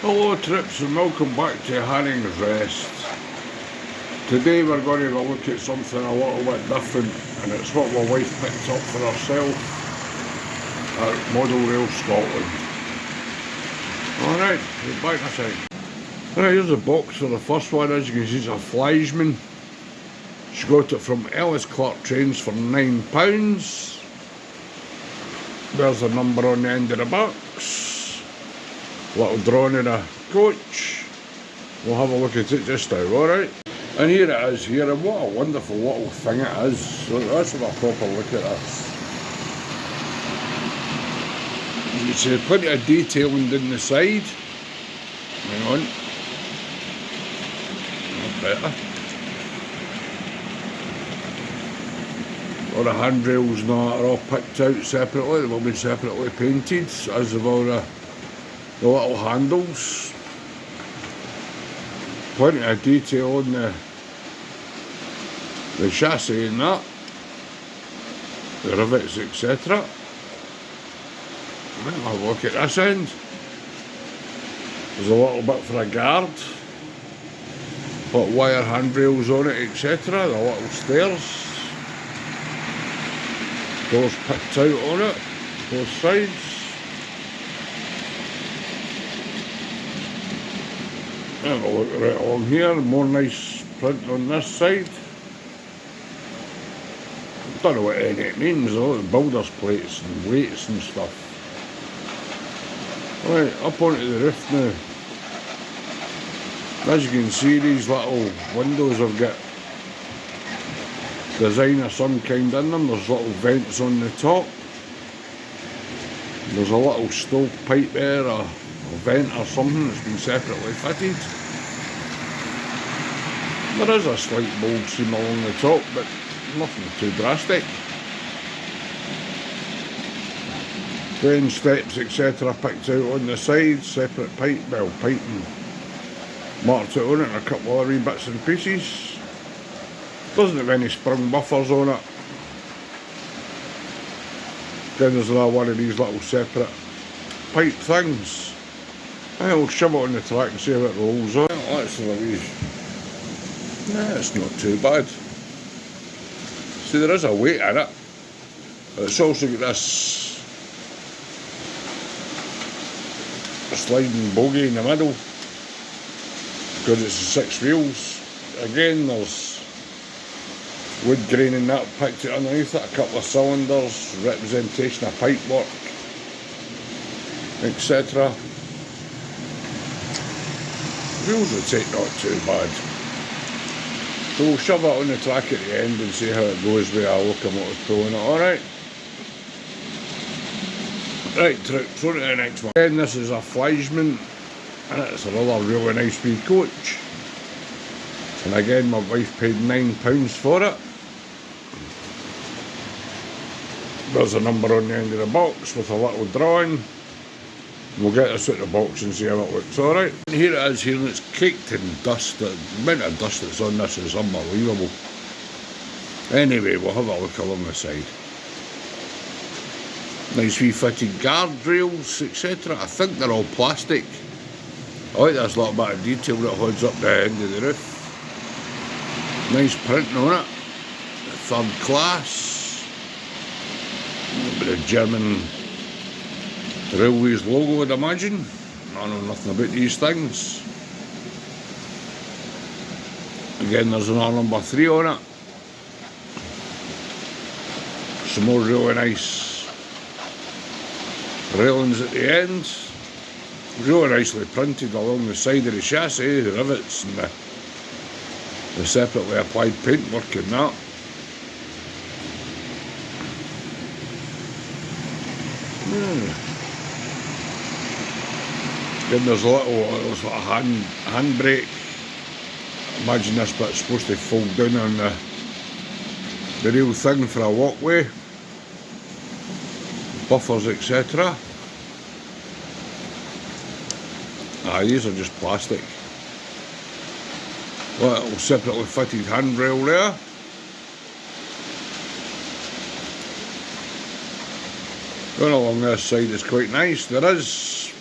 Hello trips and welcome back to Hanning's Rest. Today we're going to have a look at something a little bit different, and it's what my wife picked up for herself at Model Rail Scotland. Alright, we're back in a second. Right, here's the box for the first one. As you can see, it's a Fleischmann. She got it from Ellis Clark Trains for £9. There's the number on the end of the box. Little drawing of the coach. We'll have a look at it just now, alright? And here it is here, and what a wonderful little thing it is. So let's have a proper look at this. You can see plenty of detailing down the side. Hang on. Better. All the handrails and that are all picked out separately. They've all been separately painted, as have all the little handles. Plenty of detail on the chassis and that. The rivets, etc. We'll have a look at this end. There's a little bit for a guard. Put wire handrails on it, etc. The little stairs. Doors picked out on it, both sides. Have a look right along here, more nice print on this side. Don't know what any it means though, the builder's plates and weights and stuff. Right, up onto the roof now. As you can see, these little windows have got design of some kind in them. There's little vents on the top. There's a little stovepipe there, a vent or something that's been separately fitted. There is a slight mould seam along the top, but nothing too drastic. Then steps, etc. picked out on the sides, separate pipe, piping marked it on it, and a couple of other wee bits and pieces. Doesn't have any sprung buffers on it. Then there's another one of these little separate pipe things. I'll shove it on the track and see how it rolls on. Let's have a wee. Nah, it's not too bad. See, there is a weight in it. It's also got this sliding bogie in the middle because it's 6 wheels. Again, there's wood grain and that picked it underneath it, a couple of cylinders, representation of pipe work, etc. Wheels would take not too bad. So we'll shove it on the track at the end and see how it goes with our locomotive pulling it, alright? Right, so on to the next one. Again, this is a Fleischmann, and it's another really nice wee coach. And again, my wife paid £9 for it. There's a number on the end of the box with a little drawing. We'll get this out of the box and see how it looks, alright? Here it is here, and it's caked in dust. The amount of dust that's on this is unbelievable. Anyway, we'll have a look along the side. Nice wee fitted guardrails, etc. I think they're all plastic. I like this little bit of detail that holds up the end of the roof. Nice printing on it. Third class. A little bit of German Railways logo, I'd imagine. I know nothing about these things. Again, there's another number 3 on it. Some more really nice railings at the end. Really nicely printed along the side of the chassis, the rivets and the separately applied paintwork and that. Then there's a little sort of handbrake. Imagine this bit's supposed to fold down on the real thing for a walkway. Buffers, etc. These are just plastic. Little separately fitted handrail there. Going along this side is quite nice. There is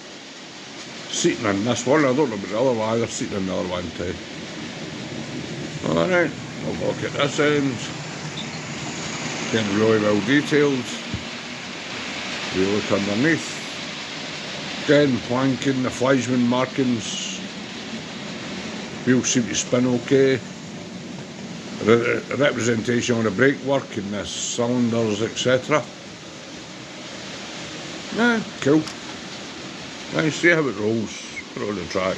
seating in this one. I don't know about the other one. They're seating in the other one too. Alright, we'll look at this end. Getting really well detailed. We look underneath. Again, planking, the Fleischmann markings. Wheels seem to spin okay. Representation on the brake work and the cylinders, etc. Yeah, cool. Nice, see how it rolls. Put it on the track.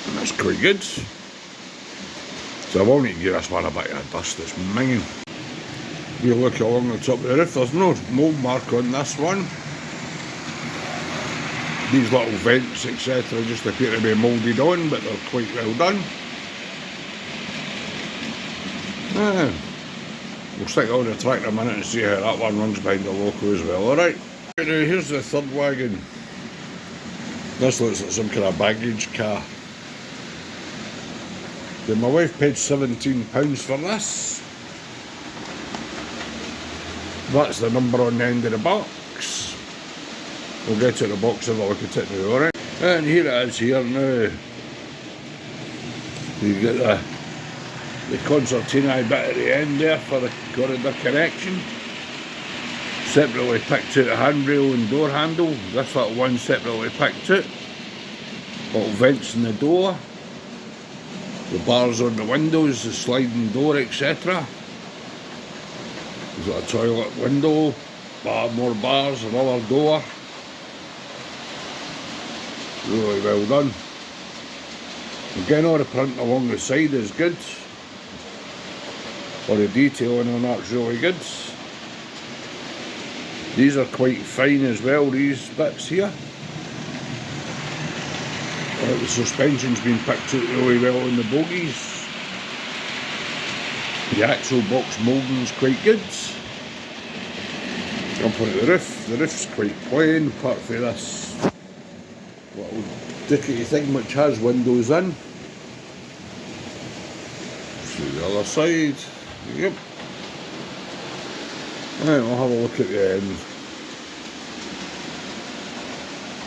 And that's quite good. So I will need to give this one a bit of dust, it's minging. You look along the top of the roof, there's no mould mark on this one. These little vents, etc., just appear to be moulded on, but they're quite well done. We'll stick on the track in a minute and see how that one runs behind the loco as well, alright? Now here's the third wagon. This looks like some kind of baggage car. Then my wife paid £17 for this. That's the number on the end of the box. We'll get to the box and have a look at it now, alright? And here it is here now. You get the concertina bit at the end there for the corridor connection. Separately picked out the handrail and door handle. This little one separately picked out. Little vents in the door. The bars on the windows, the sliding door, etc. There's got a toilet window, more bars, another door. Really well done. Again, all the print along the side is good. All the detailing on that's really good. These are quite fine as well, these bits here. The suspension's been picked out really well on the bogies. The axle box moulding's quite good. Jump onto the roof's quite plain, apart from this little dickety thing which has windows in. See the other side, yep. Right, we'll have a look at the end.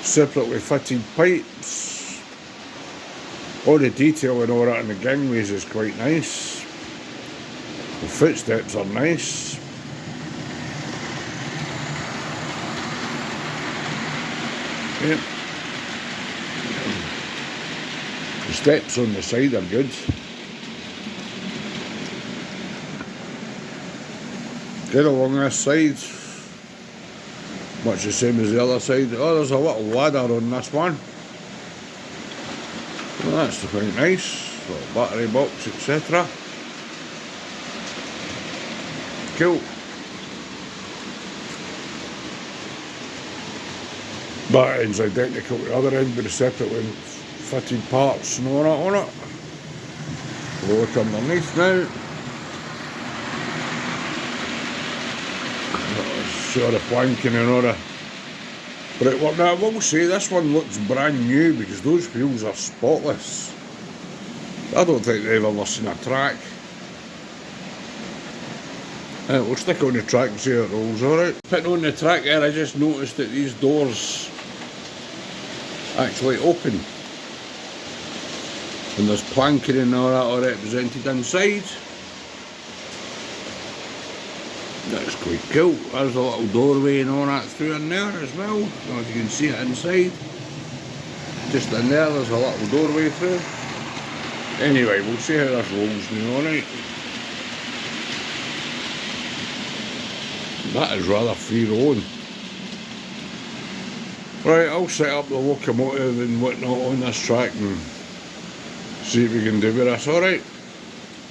Separately fitted pipes. All the detail and all that in the gangways is quite nice. The footsteps are nice. Yep. The steps on the side are good. Get along this side. Much the same as the other side. Oh, there's a little ladder on this one. Well, that's quite nice. Little battery box, etc. Cool. That end's identical to the other end, but the separately fitted parts and all that on it. We'll look underneath now. Show the planking and all that. But well, now I will say this one looks brand new because those wheels are spotless. I don't think they've ever seen a track. We'll stick on the track and see how it rolls, alright? Putting on the track there, I just noticed that these doors actually open. And there's planking and all that all represented inside. That's quite cool. There's a little doorway and all that through in there as well. I don't know if you can see it inside. Just in there, there's a little doorway through. Anyway, we'll see how this rolls now, alright? That is rather free rolling. Right, I'll set up the locomotive and whatnot on this track and see what we can do with this, alright?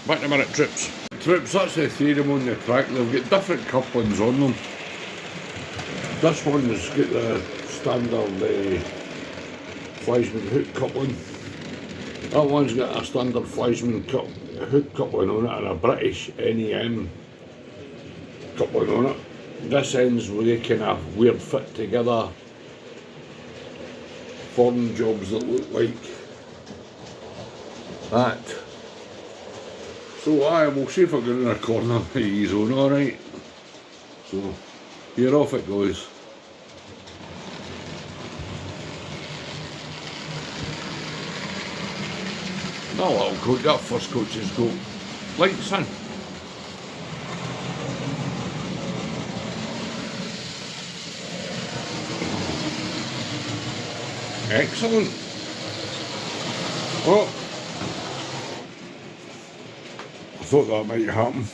Back in a minute, Trips. Trips, that's the theorem on the track. They've got different couplings on them. This one's got the standard Fleischmann hook coupling. That one's got a standard Fleischmann hook coupling on it and a British NEM coupling on it. This ends with a kind of weird fit together foreign jobs that look like that. So we'll see if I get in a corner of the zone, alright? So here off it goes. That little coach, that first coach has got lights in. Excellent. Oh, I thought that might happen.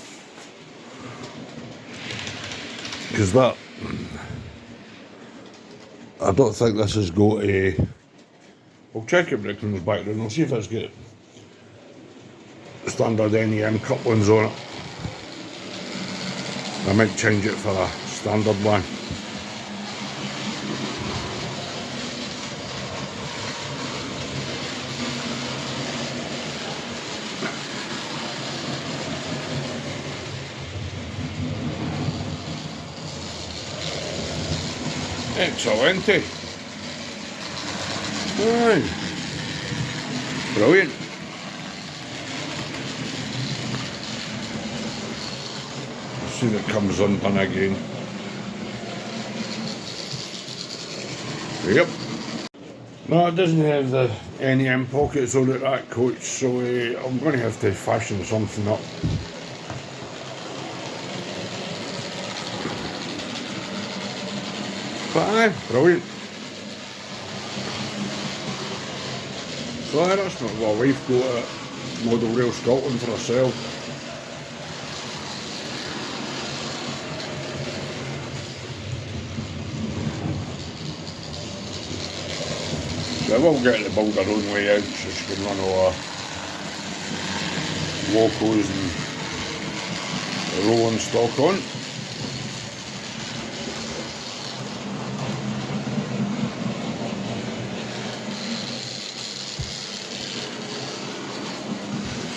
Because that, I don't think this has got a, I'll check it when it comes back then, I'll see if it's got standard NEM couplings on it. I might change it for a standard one. Excellent. Right. Brilliant. See if it comes undone again. Yep. No, it doesn't have the NEM pockets on it, that coach, so I'm going to have to fashion something up. But aye, brilliant. So aye, that's not what we've got at Model Rail Scotland for ourselves. So we'll get the build our own way out so she can run all our locos and rolling stock on.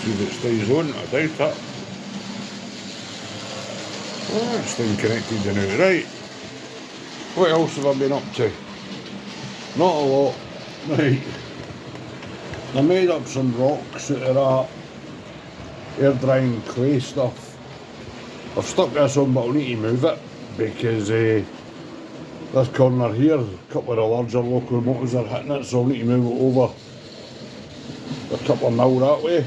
See if it stays on, I doubt it. Oh, it's staying connected now, right. What else have I been up to? Not a lot. Right. I made up some rocks out of that air drying clay stuff. I've stuck this on but I'll need to move it because this corner here, a couple of the larger locomotives are hitting it, so I'll need to move it over a couple of mil that way.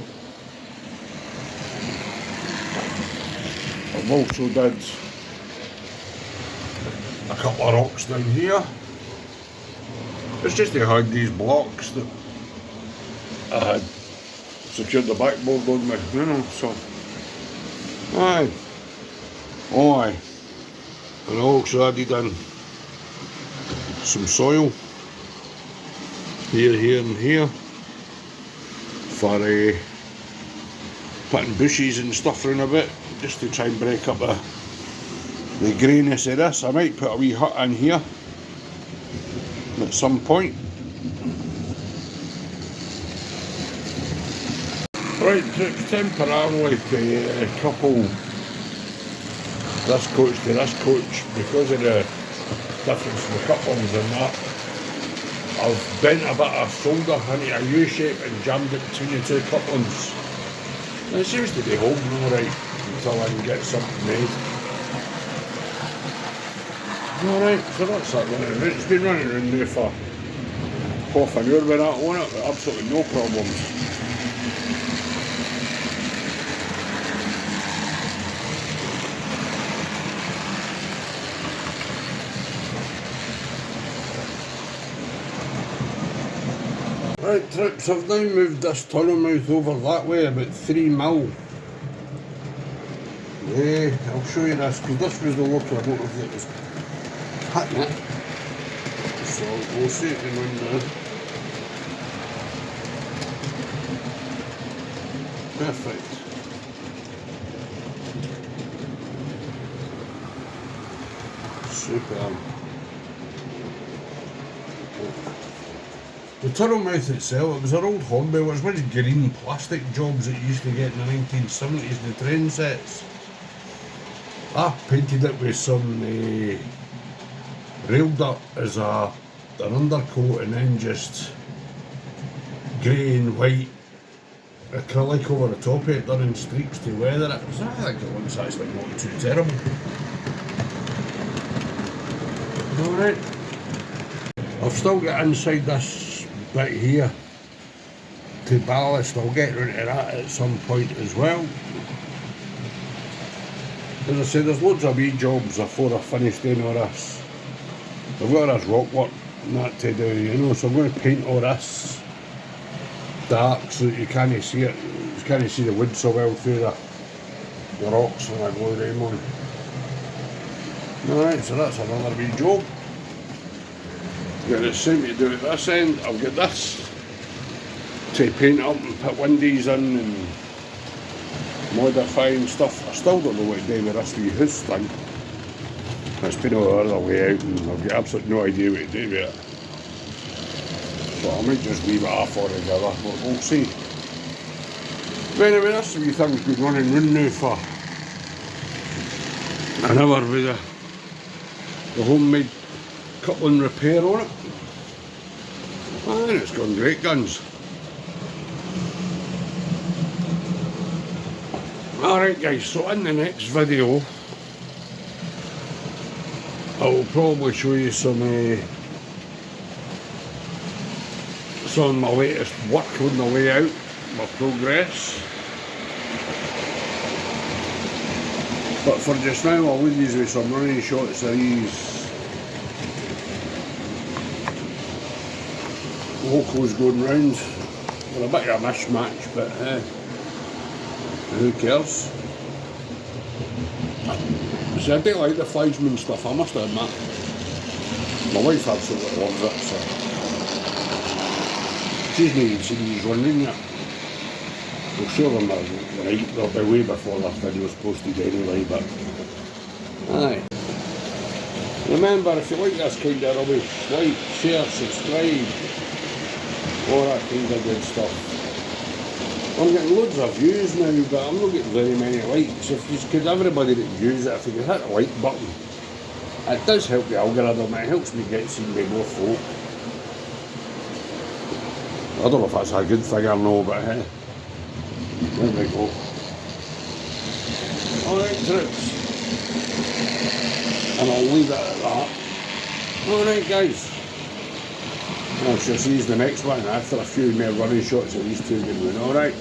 I've also did a couple of rocks down here. It's just to hide these blocks that I had secured the backboard on me, you know, so. Aye. Aye. And I also added in some soil here and here for putting bushes and stuff around a bit, just to try and break up the greyness of this. I might put a wee hut in here at some point. Right, temporarily to couple this coach to this coach because of the difference in the couplings and that. I've bent a bit of solder into a U-shape and jammed it between the two couplings. And it seems to be holding alright until I can get something made. Alright, so that's that running around. It's been running around there for half an hour with that on it, but absolutely no problems. Right, trips, I've now moved this tunnel mouth over that way about 3 mil. Yeah, I'll show you this, because this was the locomotive that was hitting it. So we'll see it in now. Perfect. Superb. The tunnel mouth itself, it was an old hobby. It was one of those green plastic jobs that you used to get in the 1970s, the train sets. I painted it with some rail dirt as an undercoat and then just grey and white acrylic over the top of it, done in streaks to weather it. So I think it looks actually not too terrible. Alright. I've still got inside this bit here to ballast. I'll get into that at some point as well. As I say, there's loads of wee jobs before I finish doing all this. I've got this rock work and that to do, you know, so I'm going to paint all this dark so that you can't see it. You can't see the wood so well through the rocks when I go down one. Alright, so that's another wee job. Got the same to do at this end. I've got this to paint up and put windies in and modify and stuff. I still don't know what to do with this wee house thing. It's been all the other way out and I've got absolutely no idea what to do with it. So I might just leave it off altogether, but we'll see. But anyway, this wee thing's been running round now for an hour with the homemade coupling repair on it. And it's gone great guns. Alright guys, so in the next video I'll probably show you some of my latest work on the way out, my progress. But for just now I'll leave you with some running shots of these locals going round. They're a bit of a mishmatch, but who cares? See, I do like the Fleischmann stuff, I must admit. My wife absolutely loves it, so she's not even seen these running yet. I'm sure they'll be way before this video's posted anyway, but aye. Remember, if you like this kind of rubbish, like, share, subscribe, all that kind of good stuff. I'm getting loads of views now, but I'm not getting very many likes. If you could, everybody that views it, if you could hit the like button, it does help the algorithm, it helps me get seen by more folk. I don't know if that's a good thing or no, but hey, there we go. Alright, troops. And I'll leave it at that. Alright guys. I shall see you in the next one after a few more running shots of these two good ones. Alright.